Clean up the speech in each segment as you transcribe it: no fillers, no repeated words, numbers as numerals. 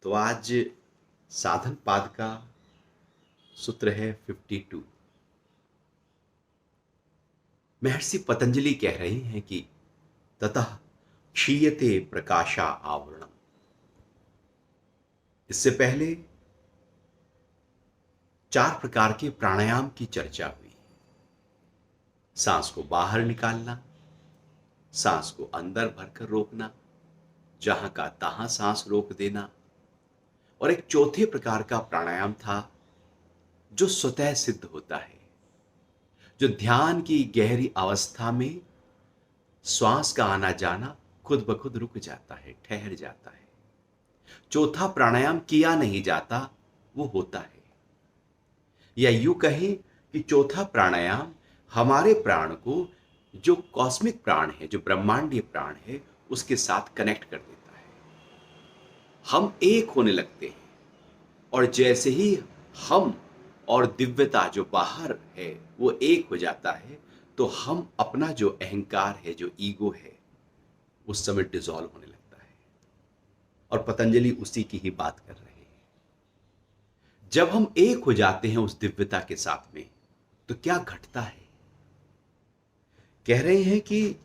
तो आज साधन पाद का सूत्र है 52। महर्षि पतंजलि कह रहे हैं कि ततः क्षीयते प्रकाशा आवरणम। इससे पहले 4 प्रकार के प्राणायाम की चर्चा हुई। सांस को बाहर निकालना, सांस को अंदर भरकर रोकना, जहां का तहां सांस रोक देना, और एक चौथे प्रकार का प्राणायाम था जो स्वतः सिद्ध होता है, जो ध्यान की गहरी अवस्था में श्वास का आना जाना खुद ब खुद रुक जाता है, ठहर जाता है। चौथा प्राणायाम किया नहीं जाता, वो होता है। या यूं कहें कि चौथा प्राणायाम हमारे प्राण को, जो कॉस्मिक प्राण है, जो ब्रह्मांडीय प्राण है, उसके साथ कनेक्ट कर देता है। हम एक होने लगते हैं, और जैसे ही हम और दिव्यता जो बाहर है वो एक हो जाता है, तो हम अपना जो अहंकार है, जो ईगो है, उस समय डिसॉल्व होने लगता है। और पतंजलि उसी की ही बात कर रहे हैं। जब हम एक हो जाते हैं उस दिव्यता के साथ में, तो क्या घटता है? कह रहे हैं कि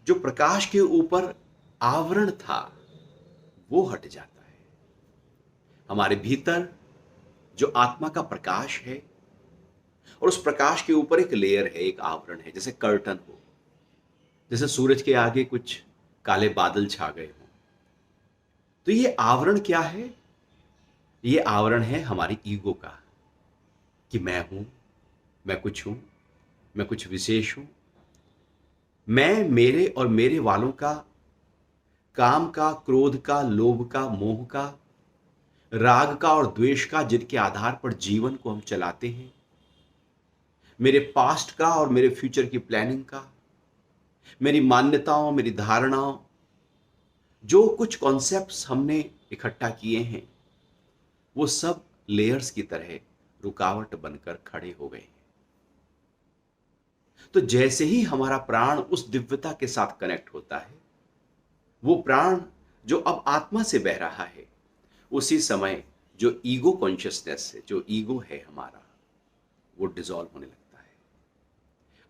जो प्रकाश के ऊपर आवरण था वो हट जाता है। हमारे भीतर जो आत्मा का प्रकाश है, और उस प्रकाश के ऊपर एक लेयर है, एक आवरण है, जैसे कर्टन हो, जैसे सूरज के आगे कुछ काले बादल छा गए हों। तो ये आवरण क्या है? ये आवरण है हमारी ईगो का, कि मैं हूं, मैं कुछ हूं, मैं कुछ विशेष हूं। मैं, मेरे और मेरे वालों का, काम का, क्रोध का, लोभ का, मोह का, राग का और द्वेष का, जिनके आधार पर जीवन को हम चलाते हैं। मेरे पास्ट का और मेरे फ्यूचर की प्लानिंग का, मेरी मान्यताओं, मेरी धारणाओं, जो कुछ कॉन्सेप्ट्स हमने इकट्ठा किए हैं, वो सब लेयर्स की तरह रुकावट बनकर खड़े हो गए हैं। तो जैसे ही हमारा प्राण उस दिव्यता के साथ कनेक्ट होता है, वो प्राण जो अब आत्मा से बह रहा है, उसी समय जो ईगो कॉन्शियसनेस है, जो ईगो है हमारा, वो डिसॉल्व होने लगता है।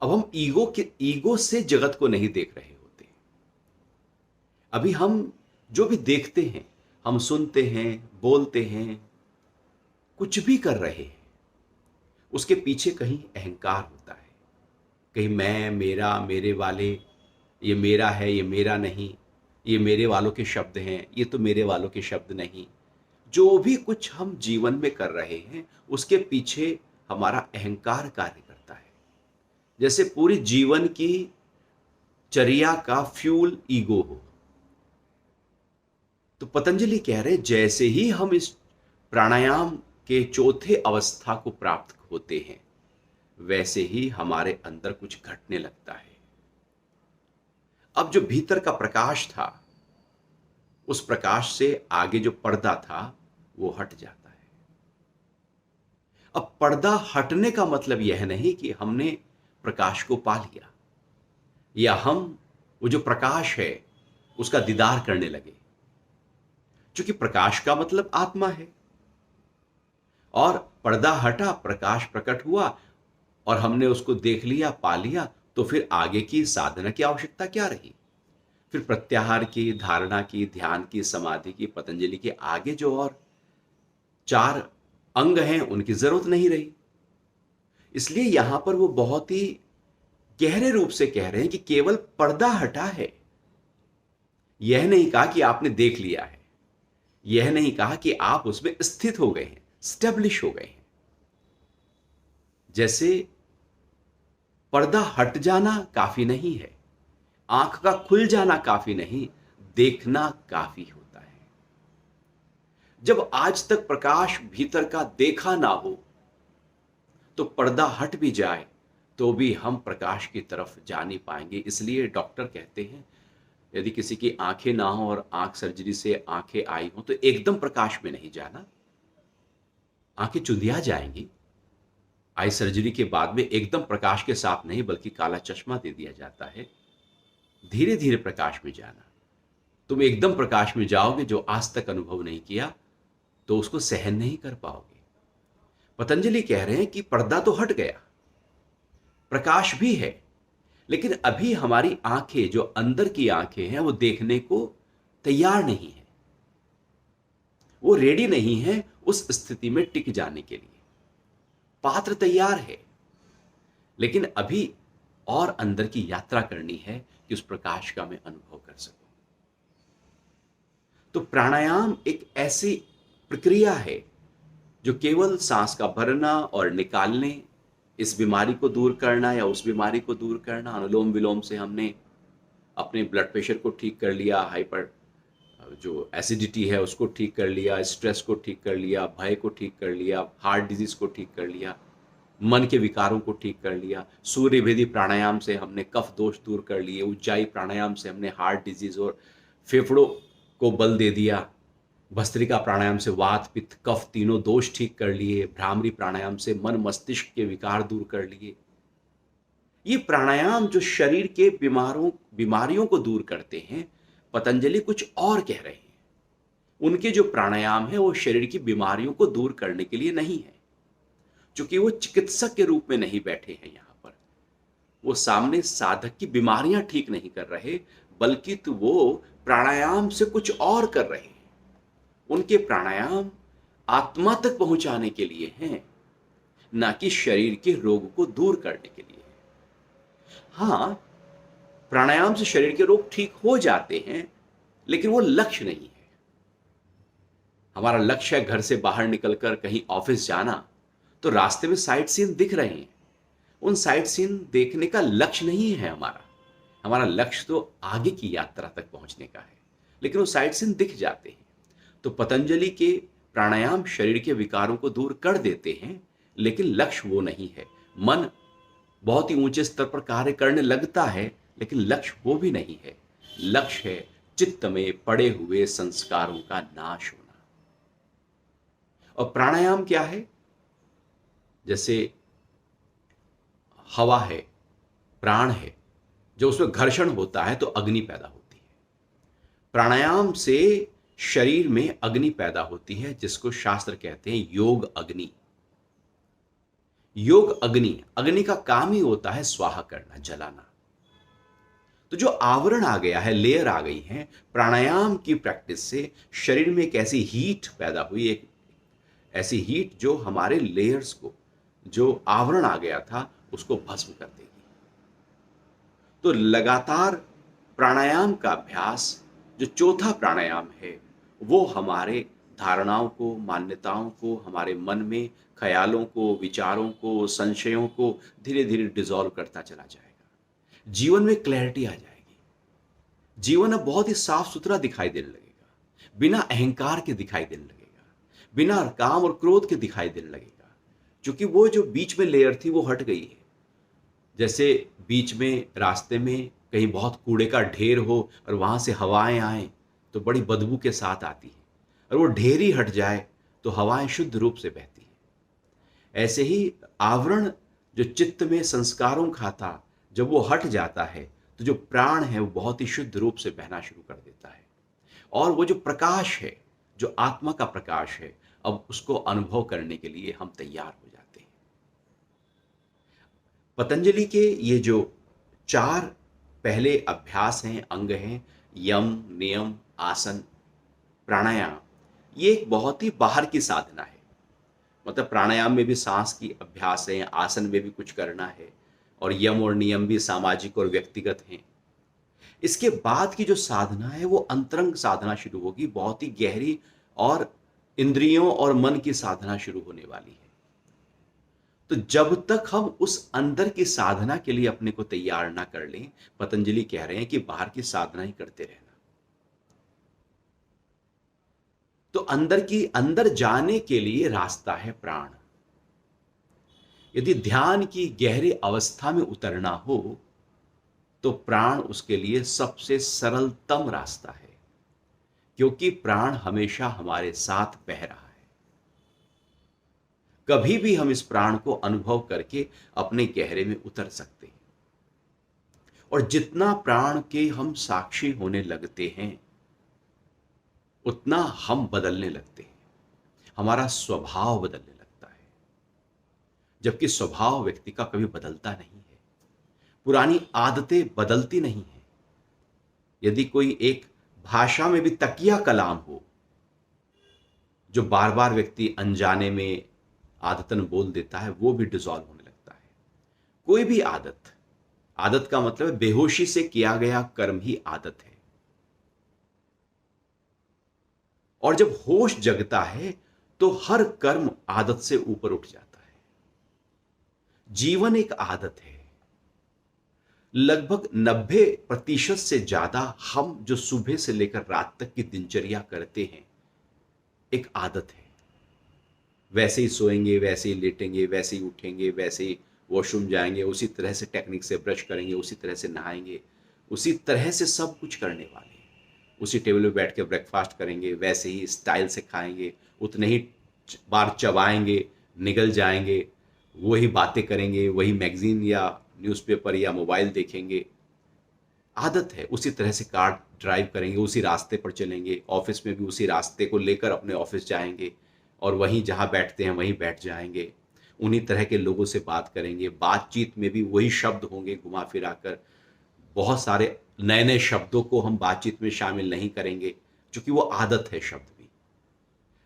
अब हम ईगो से जगत को नहीं देख रहे होते। अभी हम जो भी देखते हैं, हम सुनते हैं, बोलते हैं, कुछ भी कर रहे हैं, उसके पीछे कहीं अहंकार होता है। कहीं मैं, मेरा, मेरे वाले, ये मेरा है, ये मेरा नहीं, ये मेरे वालों के शब्द हैं, ये तो मेरे वालों के शब्द नहीं। जो भी कुछ हम जीवन में कर रहे हैं, उसके पीछे हमारा अहंकार कार्य करता है। जैसे पूरी जीवन की चर्या का फ्यूल ईगो हो। तो पतंजलि कह रहे, जैसे ही हम इस प्राणायाम के चौथे अवस्था को प्राप्त होते हैं, वैसे ही हमारे अंदर कुछ घटने लगता है। अब जो भीतर का प्रकाश था, उस प्रकाश से आगे जो पर्दा था, वो हट जाता है। अब पर्दा हटने का मतलब यह नहीं कि हमने प्रकाश को पा लिया, या हम वो जो प्रकाश है उसका दीदार करने लगे। क्योंकि प्रकाश का मतलब आत्मा है, और पर्दा हटा, प्रकाश प्रकट हुआ, और हमने उसको देख लिया, पा लिया, तो फिर आगे की साधना की आवश्यकता क्या रही? फिर प्रत्याहार की, धारणा की, ध्यान की, समाधि की, पतंजलि के आगे जो और 4 अंग हैं, उनकी जरूरत नहीं रही। इसलिए यहां पर वो बहुत ही गहरे रूप से कह रहे हैं कि केवल पर्दा हटा है। यह नहीं कहा कि आपने देख लिया है, यह नहीं कहा कि आप उसमें स्थित हो गए हैं, स्टेब्लिश हो गए हैं। जैसे पर्दा हट जाना काफी नहीं है, आंख का खुल जाना काफी नहीं, देखना काफी होता है। जब आज तक प्रकाश भीतर का देखा ना हो, तो पर्दा हट भी जाए तो भी हम प्रकाश की तरफ जा नहीं पाएंगे। इसलिए डॉक्टर कहते हैं, यदि किसी की आंखें ना हो और आंख सर्जरी से आंखें आई हो, तो एकदम प्रकाश में नहीं जाना। आंखें चुंधिया जाएंगी। आई सर्जरी के बाद में एकदम प्रकाश के साथ नहीं, बल्कि काला चश्मा दे दिया जाता है। धीरे धीरे प्रकाश में जाना। तुम एकदम प्रकाश में जाओगे जो आज तक अनुभव नहीं किया, तो उसको सहन नहीं कर पाओगे। पतंजलि कह रहे हैं कि पर्दा तो हट गया, प्रकाश भी है, लेकिन अभी हमारी आंखें, जो अंदर की आंखें हैं, वो देखने को तैयार नहीं है, वो रेडी नहीं है उस स्थिति में टिक जाने के लिए। पात्र तैयार है, लेकिन अभी और अंदर की यात्रा करनी है कि उस प्रकाश का मैं अनुभव कर सकूं। तो प्राणायाम एक ऐसी प्रक्रिया है जो केवल सांस का भरना और निकालने, इस बीमारी को दूर करना या उस बीमारी को दूर करना, अनुलोम विलोम से हमने अपने ब्लड प्रेशर को ठीक कर लिया, हाइपर जो एसिडिटी है उसको ठीक कर लिया, स्ट्रेस को ठीक कर लिया, भय को ठीक कर लिया, हार्ट डिजीज को ठीक कर लिया, मन के विकारों को ठीक कर लिया। सूर्य भेदी प्राणायाम से हमने कफ दोष दूर कर लिए, उज्जाई प्राणायाम से हमने हार्ट डिजीज और फेफड़ों को बल दे दिया, भस्त्रिका प्राणायाम से वात पित्त कफ तीनों दोष ठीक कर लिए, भ्रामरी प्राणायाम से मन मस्तिष्क के विकार दूर कर लिए। ये प्राणायाम जो शरीर के बीमारियों को दूर करते हैं, पतंजलि कुछ और कह रहे हैं। उनके जो प्राणायाम है वो शरीर की बीमारियों को दूर करने के लिए नहीं है, क्योंकि वो चिकित्सक के रूप में नहीं बैठे हैं यहां पर, वो सामने साधक की बीमारियां ठीक नहीं कर रहे, बल्कि तो वो प्राणायाम से कुछ और कर रहे हैं। उनके प्राणायाम आत्मा तक पहुंचाने के लिए हैं, ना कि शरीर के रोग को दूर करने के लिए। हां, प्राणायाम से शरीर के रोग ठीक हो जाते हैं, लेकिन वो लक्ष्य नहीं है। हमारा लक्ष्य है घर से बाहर निकलकर कहीं ऑफिस जाना, तो रास्ते में साइट सीन दिख रहे हैं, उन साइट सीन देखने का लक्ष्य नहीं है हमारा। हमारा लक्ष्य तो आगे की यात्रा तक पहुंचने का है, लेकिन वो साइट सीन दिख जाते हैं। तो पतंजलि के प्राणायाम शरीर के विकारों को दूर कर देते हैं, लेकिन लक्ष्य वो नहीं है। मन बहुत ही ऊंचे स्तर पर कार्य करने लगता है, लेकिन लक्ष्य वो भी नहीं है। लक्ष्य है चित्त में पड़े हुए संस्कारों का नाश होना। और प्राणायाम क्या है? जैसे हवा है, प्राण है, जो उसमें घर्षण होता है तो अग्नि पैदा होती है। प्राणायाम से शरीर में अग्नि पैदा होती है, जिसको शास्त्र कहते हैं योग अग्नि। योग अग्नि, अग्नि का काम ही होता है स्वाहा करना, जलाना। तो जो आवरण आ गया है, लेयर आ गई है, प्राणायाम की प्रैक्टिस से शरीर में एक ऐसी हीट पैदा हुई, एक ऐसी हीट जो हमारे लेयर्स को, जो आवरण आ गया था, उसको भस्म कर देगी। तो लगातार प्राणायाम का अभ्यास, जो चौथा प्राणायाम है, वो हमारे धारणाओं को, मान्यताओं को, हमारे मन में ख्यालों को, विचारों को, संशयों को धीरे धीरे डिसॉल्व करता चला जाएगा। जीवन में क्लैरिटी आ जाएगी। जीवन अब बहुत ही साफ सुथरा दिखाई देने लगेगा, बिना अहंकार के दिखाई देने लगेगा, बिना काम और क्रोध के दिखाई देने लगेगा, क्योंकि वो जो बीच में लेयर थी वो हट गई है। जैसे बीच में रास्ते में कहीं बहुत कूड़े का ढेर हो और वहां से हवाएं आए तो बड़ी बदबू के साथ आती है, और वो ढेर ही हट जाए तो हवाएं शुद्ध रूप से बहती है। ऐसे ही आवरण जो चित्त में संस्कारों का था, जब वो हट जाता है तो जो प्राण है वो बहुत ही शुद्ध रूप से बहना शुरू कर देता है, और वो जो प्रकाश है, जो आत्मा का प्रकाश है, अब उसको अनुभव करने के लिए हम तैयार हो जाते हैं। पतंजलि के ये जो 4 पहले अभ्यास हैं, अंग हैं, यम, नियम, आसन, प्राणायाम, ये एक बहुत ही बाहर की साधना है। मतलब प्राणायाम में भी सांस की अभ्यास है, आसन में भी कुछ करना है, और यम और नियम भी सामाजिक और व्यक्तिगत हैं। इसके बाद की जो साधना है वो अंतरंग साधना शुरू होगी, बहुत ही गहरी, और इंद्रियों और मन की साधना शुरू होने वाली है। तो जब तक हम उस अंदर की साधना के लिए अपने को तैयार ना कर लें, पतंजलि कह रहे हैं कि बाहर की साधना ही करते रहना। तो अंदर जाने के लिए रास्ता है प्राण। यदि ध्यान की गहरी अवस्था में उतरना हो तो प्राण उसके लिए सबसे सरलतम रास्ता है, क्योंकि प्राण हमेशा हमारे साथ बह रहा है। कभी भी हम इस प्राण को अनुभव करके अपने गहरे में उतर सकते हैं। और जितना प्राण के हम साक्षी होने लगते हैं, उतना हम बदलने लगते हैं, हमारा स्वभाव बदलने लगता है। जबकि स्वभाव व्यक्ति का कभी बदलता नहीं है, पुरानी आदतें बदलती नहीं हैं। यदि कोई एक भाषा में भी तकिया कलाम हो, जो बार बार व्यक्ति अनजाने में आदतन बोल देता है, वो भी डिसॉल्व होने लगता है। कोई भी आदत, आदत का मतलब है बेहोशी से किया गया कर्म ही आदत है। और जब होश जगता है तो हर कर्म आदत से ऊपर उठ जाता है। जीवन एक आदत है। लगभग 90% से ज्यादा हम जो सुबह से लेकर रात तक की दिनचर्या करते हैं, एक आदत है। वैसे ही सोएंगे, वैसे ही लेटेंगे, वैसे ही उठेंगे, वैसे ही वॉशरूम जाएंगे, उसी तरह से टेक्निक से ब्रश करेंगे, उसी तरह से नहाएंगे, उसी तरह से सब कुछ करने वाले हैं। उसी टेबल पे बैठ के ब्रेकफास्ट करेंगे, वैसे ही स्टाइल से खाएंगे, उतने ही बार चबाएंगे, निगल जाएंगे, वही बातें करेंगे, वही मैगजीन या न्यूज़पेपर या मोबाइल देखेंगे। आदत है। उसी तरह से कार ड्राइव करेंगे, उसी रास्ते पर चलेंगे, ऑफिस में भी उसी रास्ते को लेकर अपने ऑफिस जाएंगे और वहीं जहाँ बैठते हैं वहीं बैठ जाएंगे। उन्हीं तरह के लोगों से बात करेंगे, बातचीत में भी वही शब्द होंगे घुमा फिरा कर। बहुत सारे नए नए शब्दों को हम बातचीत में शामिल नहीं करेंगे, क्योंकि वो आदत है। शब्द भी,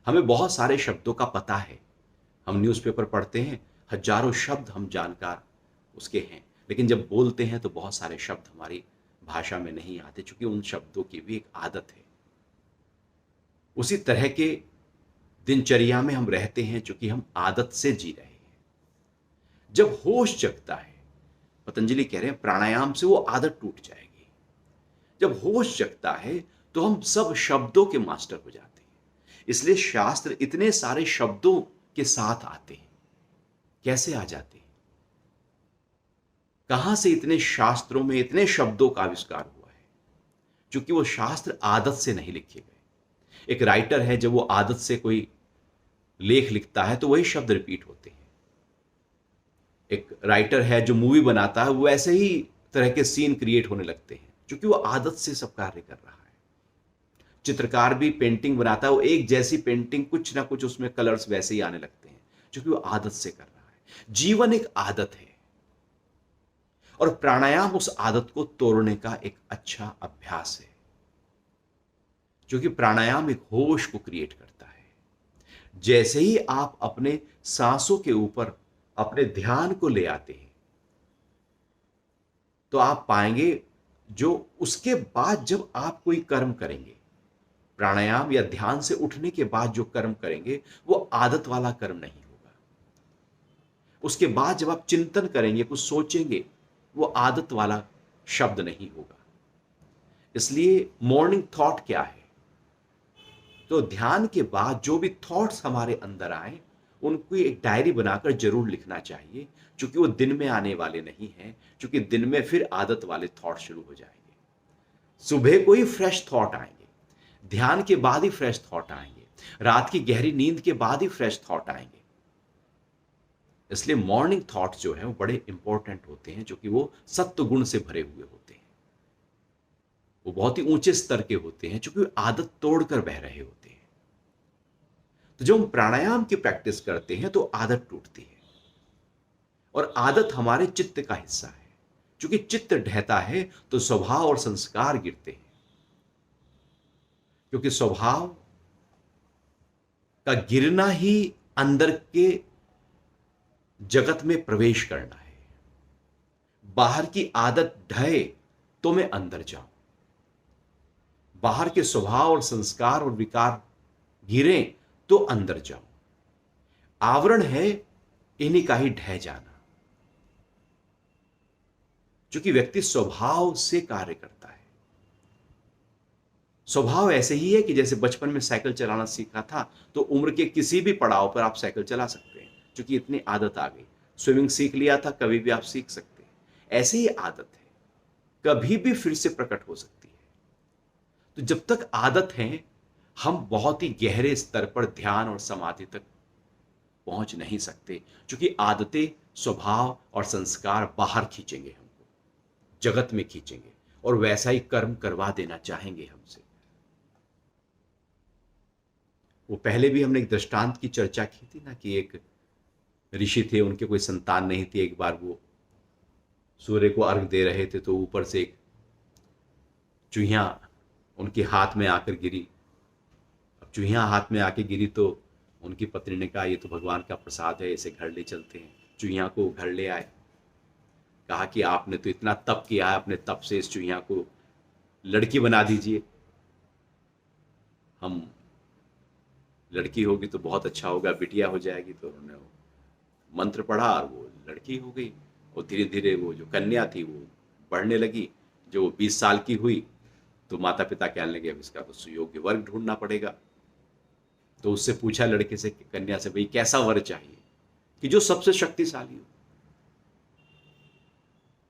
हमें बहुत सारे शब्दों का पता है। हम न्यूज़पेपर पढ़ते हैं, हजारों शब्द हम जानकार उसके हैं, लेकिन जब बोलते हैं तो बहुत सारे शब्द हमारी भाषा में नहीं आते, क्योंकि उन शब्दों की भी एक आदत है। उसी तरह के दिनचर्या में हम रहते हैं, क्योंकि हम आदत से जी रहे हैं। जब होश जगता है, पतंजलि कह रहे हैं प्राणायाम से वो आदत टूट जाएगी। जब होश जगता है तो हम सब शब्दों के मास्टर हो जाते हैं। इसलिए शास्त्र इतने सारे शब्दों के साथ आते हैं। कैसे आ जाते हैं? कहां से इतने शास्त्रों में इतने शब्दों का आविष्कार हुआ है? क्योंकि वो शास्त्र आदत से नहीं लिखे गए। एक राइटर है, जब वो आदत से कोई लेख लिखता है तो वही शब्द रिपीट होते हैं। एक राइटर है जो मूवी बनाता है, वो ऐसे ही तरह के सीन क्रिएट होने लगते हैं, क्योंकि वो आदत से सब कार्य कर रहा है। चित्रकार भी पेंटिंग बनाता है, वो एक जैसी पेंटिंग, कुछ ना कुछ उसमें कलर्स वैसे ही आने लगते हैं, क्योंकि वो आदत से कर रहा है। जीवन एक आदत है और प्राणायाम उस आदत को तोड़ने का एक अच्छा अभ्यास है, क्योंकि प्राणायाम एक होश को क्रिएट करता है। जैसे ही आप अपने सांसों के ऊपर अपने ध्यान को ले आते हैं, तो आप पाएंगे जो उसके बाद जब आप कोई कर्म करेंगे, प्राणायाम या ध्यान से उठने के बाद जो कर्म करेंगे, वो आदत वाला कर्म नहीं होगा। उसके बाद जब आप चिंतन करेंगे, कुछ सोचेंगे, वो आदत वाला शब्द नहीं होगा। इसलिए मॉर्निंग थॉट क्या है? तो ध्यान के बाद जो भी थॉट्स हमारे अंदर आए, उनको एक डायरी बनाकर जरूर लिखना चाहिए, क्योंकि वो दिन में आने वाले नहीं हैं, क्योंकि दिन में फिर आदत वाले थॉट शुरू हो जाएंगे। सुबह को ही फ्रेश थॉट आएंगे, ध्यान के बाद ही फ्रेश थॉट आएंगे, रात की गहरी नींद के बाद ही फ्रेश थॉट आएंगे। इसलिए मॉर्निंग थॉट जो है वो बड़े इंपॉर्टेंट होते हैं, जो कि वो सत्व गुण से भरे हुए होते हैं। वो बहुत ही ऊंचे स्तर के होते हैं, क्योंकि आदत तोड़कर बह रहे होते हैं। तो जब हम प्राणायाम की प्रैक्टिस करते हैं तो आदत टूटती है, और आदत हमारे चित्त का हिस्सा है। क्योंकि चित्त ढहता है तो स्वभाव और संस्कार गिरते हैं, क्योंकि स्वभाव का गिरना ही अंदर के जगत में प्रवेश करना है। बाहर की आदत ढहे तो मैं अंदर जाऊं, बाहर के स्वभाव और संस्कार और विकार गिरे तो अंदर जाऊं। आवरण है इन्हीं का ही ढह जाना, क्योंकि व्यक्ति स्वभाव से कार्य करता है। स्वभाव ऐसे ही है कि जैसे बचपन में साइकिल चलाना सीखा था, तो उम्र के किसी भी पड़ाव पर आप साइकिल चला सकते हैं, क्योंकि इतनी आदत आ गई। स्विमिंग सीख लिया था, कभी भी आप सीख सकते हैं। ऐसे ही आदत है, कभी भी फिर से प्रकट हो सकती है। तो जब तक आदत है, हम बहुत ही गहरे स्तर पर ध्यान और समाधि तक पहुंच नहीं सकते, क्योंकि आदतें, स्वभाव और संस्कार बाहर खींचेंगे, हमको जगत में खींचेंगे, और वैसा ही कर्म करवा देना चाहेंगे हमसे। वो पहले भी हमने एक दृष्टांत की चर्चा की थी ना कि एक ऋषि थे, उनके कोई संतान नहीं थी। एक बार वो सूर्य को अर्घ दे रहे थे तो ऊपर से एक चूहिया उनके हाथ में आकर गिरी। अब चूहिया हाथ में आके गिरी तो उनकी पत्नी ने कहा, ये तो भगवान का प्रसाद है, इसे घर ले चलते हैं। चूहिया को घर ले आए, कहा कि आपने तो इतना तप किया है, अपने तप से इस चूहिया को लड़की बना दीजिए। हम लड़की होगी तो बहुत अच्छा होगा, बिटिया हो जाएगी। तो उन्होंने वो मंत्र पढ़ा और वो लड़की हो गई। और धीरे धीरे वो जो कन्या थी वो बढ़ने लगी। जो 20 साल की हुई तो माता पिता कहने लगे अब इसका तो सुयोग्य वर ढूंढना पड़ेगा। तो उससे पूछा लड़के से, कन्या से, भाई कैसा वर चाहिए कि जो सबसे शक्तिशाली हो।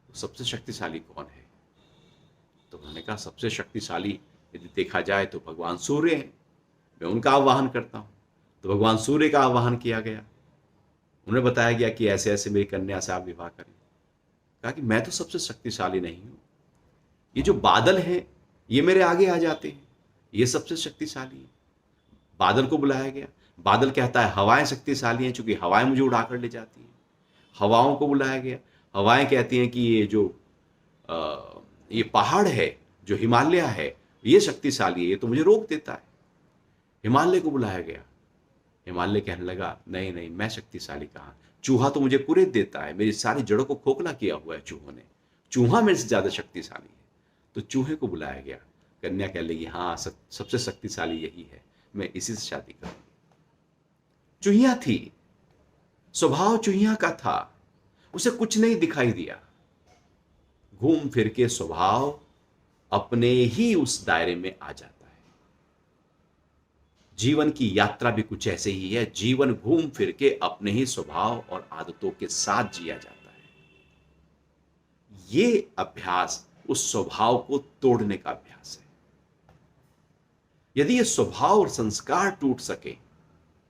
तो सबसे शक्तिशाली कौन है? तो उन्होंने कहा सबसे शक्तिशाली यदि देखा जाए तो भगवान सूर्य हैं, मैं उनका आवाहन करता हूं। तो भगवान सूर्य का आवाहन किया गया। उन्हें बताया गया कि ऐसे ऐसे मेरी कन्या से आप विवाह करें। कहा कि मैं तो सबसे शक्तिशाली नहीं हूं, ये जो बादल हैं ये मेरे आगे आ जाते हैं, ये सबसे शक्तिशाली है। बादल को बुलाया गया। बादल कहता है हवाएं शक्तिशाली हैं, चूंकि हवाएं मुझे उड़ाकर ले जाती हैं। हवाओं को बुलाया गया। हवाएं कहती हैं कि ये जो ये पहाड़ है, जो हिमालय है, ये शक्तिशाली है, ये तो मुझे रोक देता है। हिमालय को बुलाया गया। हिमालय कहने लगा, नहीं नहीं, मैं शक्तिशाली कहाँ, चूहा तो मुझे कुरेद देता है, मेरी सारी जड़ों को खोखला किया हुआ है चूहों ने, चूहा मेरे से ज्यादा शक्तिशाली है। तो चूहे को बुलाया गया। कन्या कह लगी, हाँ सबसे शक्तिशाली यही है, मैं इसी से शादी करूंगी। चूहिया थी, स्वभाव चूहिया का था, उसे कुछ नहीं दिखाई दिया। घूम फिर के स्वभाव अपने ही उस दायरे में आ जाता है। जीवन की यात्रा भी कुछ ऐसे ही है। जीवन घूम फिर के अपने ही स्वभाव और आदतों के साथ जिया जाता है। ये अभ्यास उस स्वभाव को तोड़ने का अभ्यास है। यदि ये स्वभाव और संस्कार टूट सके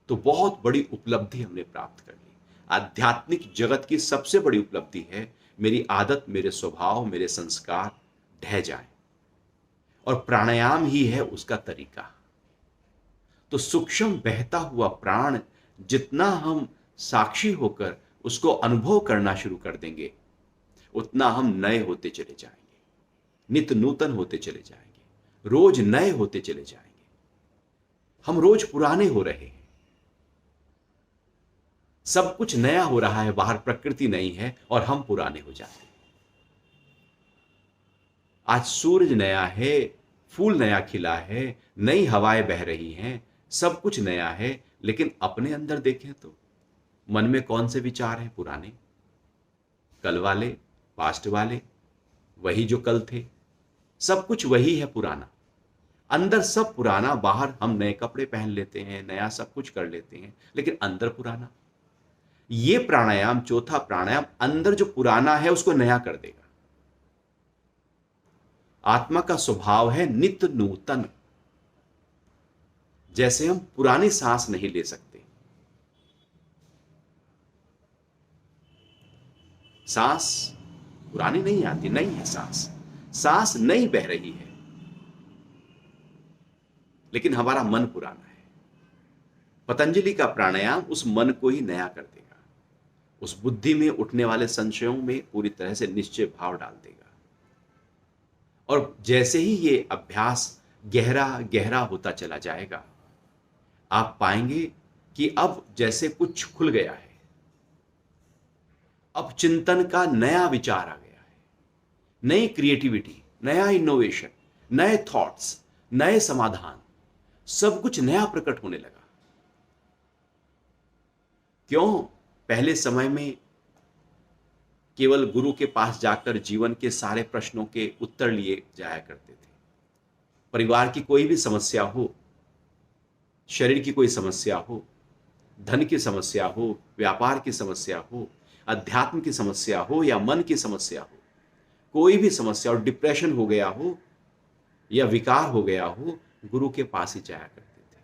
तो बहुत बड़ी उपलब्धि हमने प्राप्त कर ली। आध्यात्मिक जगत की सबसे बड़ी उपलब्धि है मेरी आदत, मेरे स्वभाव, मेरे संस्कार ढह जाए, और प्राणायाम ही है उसका तरीका। तो सूक्ष्म बहता हुआ प्राण जितना हम साक्षी होकर उसको अनुभव करना शुरू कर देंगे, उतना हम नए होते चले जाएंगे, नित्य नूतन होते चले जाएंगे, रोज नए होते चले जाएंगे। हम रोज पुराने हो रहे हैं, सब कुछ नया हो रहा है, बाहर प्रकृति नई है और हम पुराने हो जाते हैं। आज सूरज नया है, फूल नया खिला है, नई हवाएं बह रही हैं, सब कुछ नया है, लेकिन अपने अंदर देखें तो मन में कौन से विचार हैं? पुराने, कल वाले, पास्ट वाले, वही जो कल थे। सब कुछ वही है पुराना, अंदर सब पुराना। बाहर हम नए कपड़े पहन लेते हैं, नया सब कुछ कर लेते हैं, लेकिन अंदर पुराना। ये प्राणायाम, चौथा प्राणायाम, अंदर जो पुराना है उसको नया कर देगा। आत्मा का स्वभाव है नित्य नूतन। जैसे हम पुरानी सांस नहीं ले सकते, सांस पुरानी नहीं आती, नई है सांस, सांस नई बह रही है, लेकिन हमारा मन पुराना है। पतंजलि का प्राणायाम उस मन को ही नया कर देगा, उस बुद्धि में उठने वाले संशयों में पूरी तरह से निश्चय भाव डाल देगा। और जैसे ही ये अभ्यास गहरा गहरा होता चला जाएगा, आप पाएंगे कि अब जैसे कुछ खुल गया है, अब चिंतन का नया विचार आ गया है, नई क्रिएटिविटी, नया इनोवेशन, नए थॉट्स, नए समाधान, सब कुछ नया प्रकट होने लगा। क्यों? पहले समय में केवल गुरु के पास जाकर जीवन के सारे प्रश्नों के उत्तर लिए जाया करते थे। परिवार की कोई भी समस्या हो, शरीर की कोई समस्या हो, धन की समस्या हो, व्यापार की समस्या हो, अध्यात्म की समस्या हो या मन की समस्या हो, कोई भी समस्या, और डिप्रेशन हो गया हो या विकार हो गया हो, गुरु के पास ही जाया करते थे।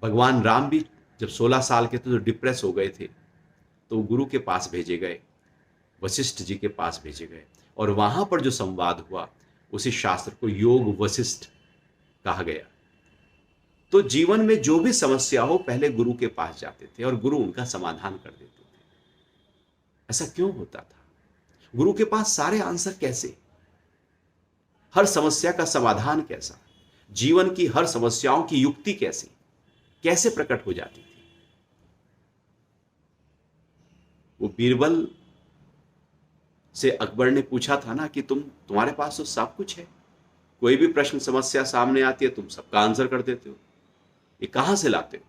भगवान राम भी जब 16 साल के थे तो डिप्रेस हो गए थे, तो गुरु के पास भेजे गए, वशिष्ठ जी के पास भेजे गए, और वहां पर जो संवाद हुआ उसी शास्त्र को योग वशिष्ठ कहा गया। तो जीवन में जो भी समस्या हो पहले गुरु के पास जाते थे और गुरु उनका समाधान कर देते थे। ऐसा क्यों होता था? गुरु के पास सारे आंसर कैसे? हर समस्या का समाधान कैसा? जीवन की हर समस्याओं की युक्ति कैसे कैसे प्रकट हो जाती थी? वो बीरबल से अकबर ने पूछा था ना कि तुम्हारे पास तो सब कुछ है, कोई भी प्रश्न समस्या सामने आती है तुम सबका आंसर कर देते हो, ये कहां से लाते हो?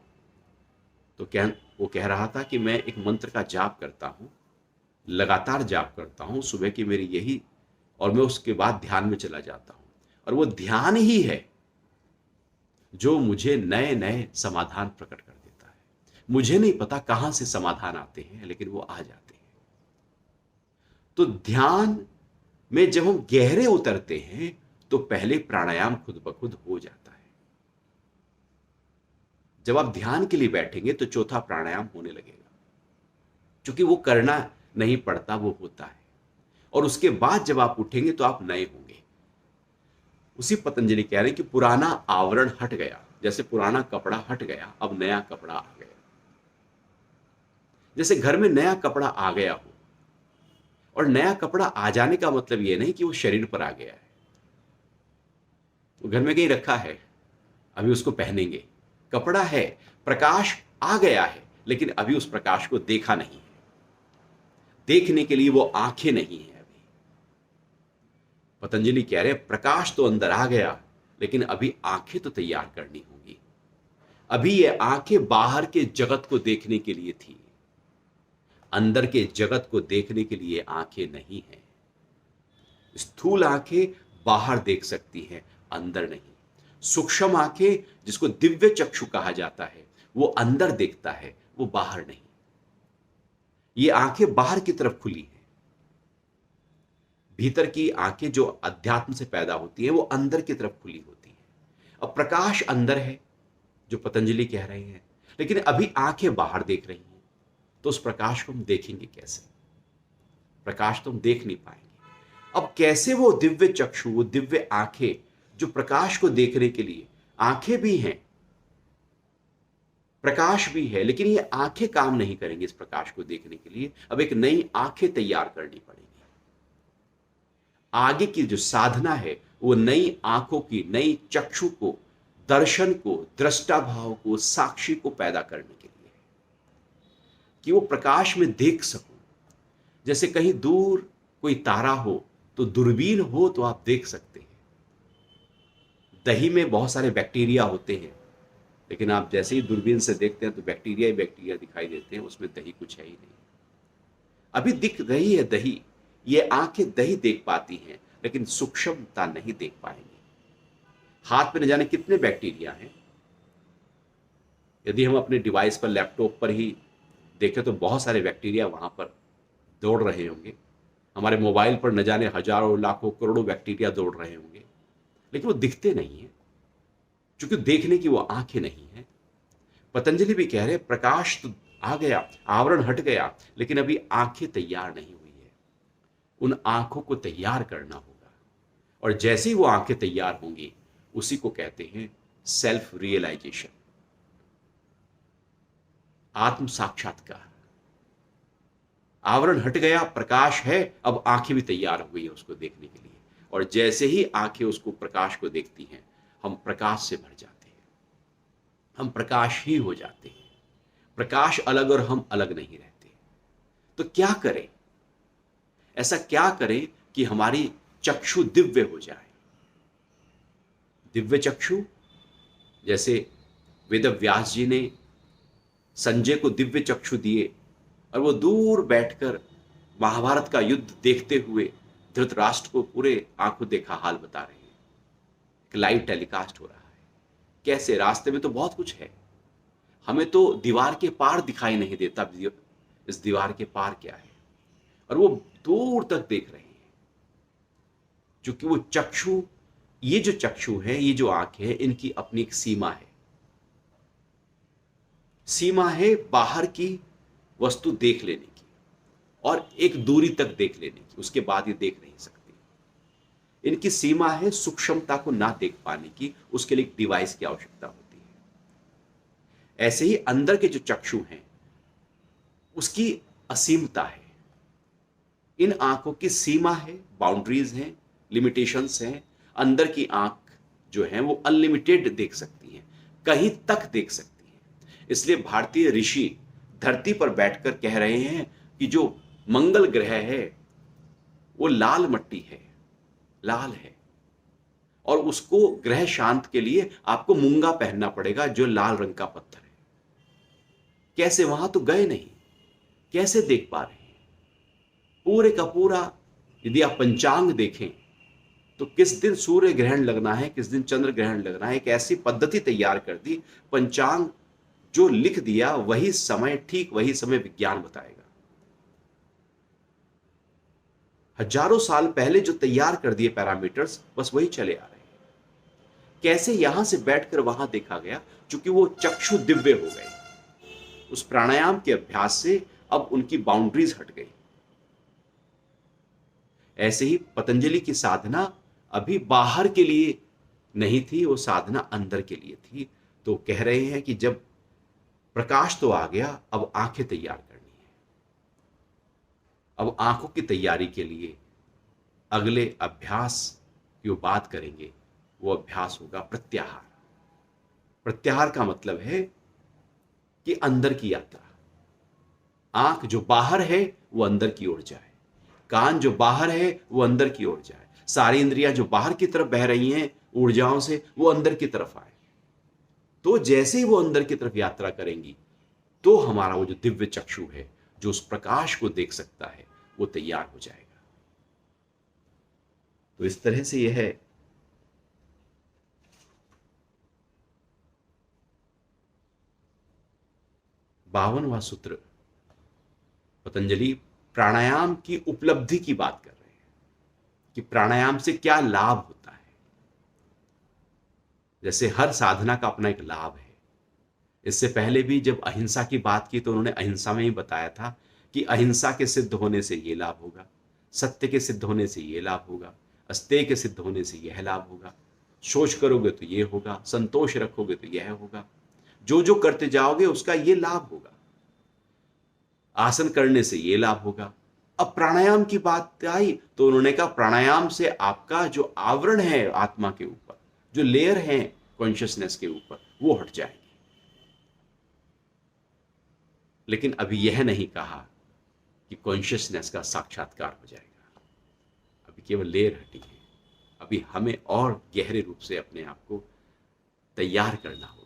तो वो कह रहा था कि मैं एक मंत्र का जाप करता हूं, लगातार जाप करता हूं, सुबह की मेरी यही, और मैं उसके बाद ध्यान में चला जाता हूं, और वो ध्यान ही है जो मुझे नए नए समाधान प्रकट कर देता है। मुझे नहीं पता कहां से समाधान आते हैं, लेकिन वो आ जाते हैं। तो ध्यान में जब हम गहरे उतरते हैं तो पहले प्राणायाम खुद ब खुद हो जाता है। जब आप ध्यान के लिए बैठेंगे तो चौथा प्राणायाम होने लगेगा, क्योंकि वो करना नहीं पड़ता, वो होता है। और उसके बाद जब आप उठेंगे तो आप नए होंगे। उसी पतंजलि कह रहे हैं कि पुराना आवरण हट गया, जैसे पुराना कपड़ा हट गया अब नया कपड़ा आ गया। जैसे घर में नया कपड़ा आ गया हो, और नया कपड़ा आ जाने का मतलब यह नहीं कि वो शरीर पर आ गया है, वो घर में कहीं रखा है, अभी उसको पहनेंगे। कपड़ा है, प्रकाश आ गया है, लेकिन अभी उस प्रकाश को देखा नहीं है, देखने के लिए वो आंखें नहीं है। अभी पतंजलि कह रहे प्रकाश तो अंदर आ गया, लेकिन अभी आंखें तो तैयार करनी होंगी। अभी ये आंखें बाहर के जगत को देखने के लिए थी, अंदर के जगत को देखने के लिए आंखें नहीं है। स्थूल आंखें बाहर देख सकती हैं, अंदर नहीं। सूक्ष्म आंखें, जिसको दिव्य चक्षु कहा जाता है, वो अंदर देखता है, वो बाहर नहीं। ये आंखें बाहर की तरफ खुली हैं। भीतर की आंखें जो अध्यात्म से पैदा होती हैं वो अंदर की तरफ खुली होती हैं। अब प्रकाश अंदर है जो पतंजलि कह रहे हैं, लेकिन अभी आंखें बाहर देख रही हैं, तो उस प्रकाश को हम देखेंगे कैसे? प्रकाश तो हम देख नहीं पाएंगे। अब कैसे वो दिव्य चक्षु, वो दिव्य आंखें जो प्रकाश को देखने के लिए, आंखें भी हैं, प्रकाश भी है, लेकिन ये आंखें काम नहीं करेंगी इस प्रकाश को देखने के लिए। अब एक नई आंखें तैयार करनी पड़ेगी। आगे की जो साधना है वो नई आंखों की, नई चक्षु को, दर्शन को, दृष्टा भाव को, साक्षी को पैदा करने के लिए, कि वो प्रकाश में देख सकूं। जैसे कहीं दूर कोई तारा हो तो दूरबीन हो तो आप देख सकते हैं। दही में बहुत सारे बैक्टीरिया होते हैं, लेकिन आप जैसे ही दूरबीन से देखते हैं तो बैक्टीरिया ही बैक्टीरिया दिखाई देते हैं, उसमें दही कुछ है ही नहीं। अभी दिख रही है दही, ये आंखें दही देख पाती हैं, लेकिन सूक्ष्मता नहीं देख पाएंगी। हाथ में न जाने कितने बैक्टीरिया हैं। यदि हम अपने डिवाइस पर, लैपटॉप पर ही देखें तो बहुत सारे बैक्टीरिया वहां पर दौड़ रहे होंगे। हमारे मोबाइल पर न जाने हजारों, लाखों, करोड़ों बैक्टीरिया दौड़ रहे होंगे, लेकिन वो दिखते नहीं है, क्योंकि देखने की वो आंखें नहीं है। पतंजलि भी कह रहे प्रकाश तो आ गया, आवरण हट गया, लेकिन अभी आंखें तैयार नहीं हुई है। उन आंखों को तैयार करना होगा, और जैसे ही वो आंखें तैयार होंगी, उसी को कहते हैं सेल्फ रियलाइजेशन, आत्म साक्षात्कार। आवरण हट गया, प्रकाश है, अब आंखें भी तैयार हो गई है उसको देखने के लिए। और जैसे ही आंखें उसको, प्रकाश को देखती हैं, हम प्रकाश से भर जाते हैं, हम प्रकाश ही हो जाते हैं। प्रकाश अलग और हम अलग नहीं रहते। तो क्या करें? ऐसा क्या करें कि हमारी चक्षु दिव्य हो जाए? दिव्य चक्षु, जैसे वेद व्यास जी ने संजय को दिव्य चक्षु दिए, और वो दूर बैठकर महाभारत का युद्ध देखते हुए धृतराष्ट्र को पूरे आंखों देखा हाल बता रहे हैं। एक लाइव टेलीकास्ट हो रहा है। कैसे? रास्ते में तो बहुत कुछ है, हमें तो दीवार के पार दिखाई नहीं देता, इस दीवार के पार क्या है, और वो दूर तक देख रहे हैं। क्योंकि वो चक्षु, ये जो चक्षु है, ये जो आंखें हैं, इनकी अपनी एक सीमा है। सीमा है बाहर की वस्तु देख लेने की, और एक दूरी तक देख लेने की, उसके बाद ये देख नहीं सकती। इनकी सीमा है सूक्ष्मता को ना देख पाने की, उसके लिए एक डिवाइस की आवश्यकता होती है। ऐसे ही अंदर के जो चक्षु हैं उसकी असीमता है। इन आंखों की सीमा है, बाउंड्रीज हैं, लिमिटेशंस हैं। अंदर की आंख जो है वो अनलिमिटेड देख सकती है, कहीं तक देख सकती है। इसलिए भारतीय ऋषि धरती पर बैठकर कह रहे हैं कि जो मंगल ग्रह है वो लाल मट्टी है, लाल है, और उसको ग्रह शांत के लिए आपको मूंगा पहनना पड़ेगा जो लाल रंग का पत्थर है। कैसे? वहां तो गए नहीं, कैसे देख पा रहे हैं? पूरे का पूरा यदि आप पंचांग देखें तो किस दिन सूर्य ग्रहण लगना है, किस दिन चंद्र ग्रहण लगना है, एक ऐसी पद्धति तैयार कर दी। पंचांग जो लिख दिया वही समय, ठीक वही समय विज्ञान बताएगा। हजारों साल पहले जो तैयार कर दिए पैरामीटर्स, बस वही चले आ रहे हैं। कैसे? यहां से बैठकर वहां देखा गया, क्योंकि वो चक्षु दिव्य हो गए। उस प्राणायाम के अभ्यास से अब उनकी बाउंड्रीज हट गई। ऐसे ही पतंजलि की साधना अभी बाहर के लिए नहीं थी, वो साधना अंदर के लिए थी। तो कह रहे हैं कि जब प्रकाश तो आ गया, अब आंखें तैयार करनी है। अब आंखों की तैयारी के लिए अगले अभ्यास की वो बात करेंगे, वो अभ्यास होगा प्रत्याहार। प्रत्याहार का मतलब है कि अंदर की यात्रा। आंख जो बाहर है वो अंदर की ओर जाए, कान जो बाहर है वो अंदर की ओर जाए, सारी इंद्रियां जो बाहर की तरफ बह रही हैं ऊर्जाओं से, वो अंदर की तरफ आए। तो जैसे ही वो अंदर की तरफ यात्रा करेंगी तो हमारा वो जो दिव्य चक्षु है, जो उस प्रकाश को देख सकता है, वो तैयार हो जाएगा। तो इस तरह से यह है 52वां सूत्र पतंजलि प्राणायाम की उपलब्धि की बात कर रहे हैं कि प्राणायाम से क्या लाभ होता है। जैसे हर साधना का अपना एक लाभ है। इससे पहले भी जब अहिंसा की बात की तो उन्होंने अहिंसा में ही बताया था कि अहिंसा के सिद्ध होने से ये लाभ होगा, सत्य के सिद्ध होने से ये लाभ होगा, अस्तेय के सिद्ध होने से यह लाभ होगा, शोच करोगे तो ये होगा, संतोष रखोगे तो यह होगा, जो जो करते जाओगे उसका ये लाभ होगा, आसन करने से ये लाभ होगा। अब प्राणायाम की बात आई तो उन्होंने कहा प्राणायाम से आपका जो आवरण है आत्मा के ऊपर, जो लेयर है कॉन्शियसनेस के ऊपर, वो हट जाएगी। लेकिन अभी यह नहीं कहा कि कॉन्शियसनेस का साक्षात्कार हो जाएगा, अभी केवल लेयर हटी है। अभी हमें और गहरे रूप से अपने आप को तैयार करना होगा।